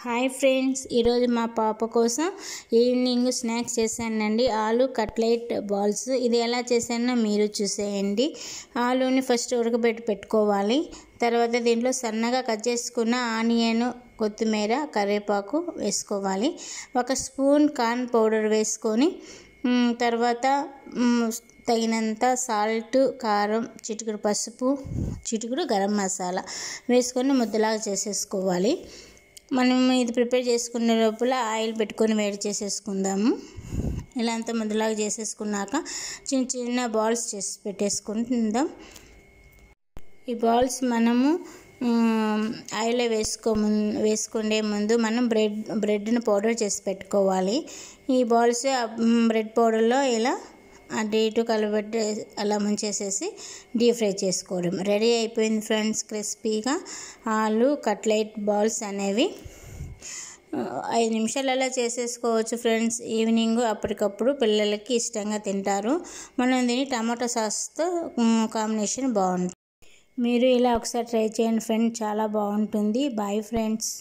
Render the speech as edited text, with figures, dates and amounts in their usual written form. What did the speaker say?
Hi friends, ఈరోజు మా పాప కోసం ఈవినింగ్ స్నాక్స్ చేశానండి. ఆలు కట్లెట్ బాల్స్. ఇది ఎలా చేశానో మీరు చూసేయండి. ఆలుని ఫస్ట్ పెట్టుకోవాలి. తర్వాత దీంట్లో సన్నగా కట్ చేసుకున్న ఆనియన్, కొత్తిమీర, కరివేపాకు వేసుకోవాలి. 1 స్పూన్ కార్న్ పౌడర్ వేసుకొని తర్వాత తగినంత సాల్ట్, కారం, చిటికెడు పసుపు, చిటికెడు గరం మసాలా వేసుకొని ముద్దలాగా చేసేసుకోవాలి. మనం ఇది ప్రిపేర్ చేసుకునే లోపల ఆయిల్ పెట్టుకొని వేడి చేసేసుకుందాము. ఇలా అంతా ముద్దలాగా చేసేసుకున్నాక చిన్న చిన్న బాల్స్ చేసి పెట్టేసుకుందాం. ఈ బాల్స్ మనము ఆయిల్లో వేసుకునే ముందు మనం బ్రెడ్ని పౌడర్ చేసి పెట్టుకోవాలి. ఈ బాల్స్ బ్రెడ్ పౌడర్లో ఇలా అటు ఇటు కలబెట్టి అలా ముంచేసేసి డీప్ ఫ్రై చేసుకోవడం. రెడీ అయిపోయింది ఫ్రెండ్స్, క్రిస్పీగా ఆలు కట్లెట్ బాల్స్ అనేవి. 5 నిమిషాలలో చేసేసుకోవచ్చు ఫ్రెండ్స్. ఈవినింగ్ అప్పటికప్పుడు పిల్లలకి ఇష్టంగా తింటారు. మనం దీన్ని టమాటో సాస్తో కాంబినేషన్ బాగుంటుంది. మీరు ఇలా ఒకసారి ట్రై చేయండి ఫ్రెండ్స్, చాలా బాగుంటుంది. Bye friends.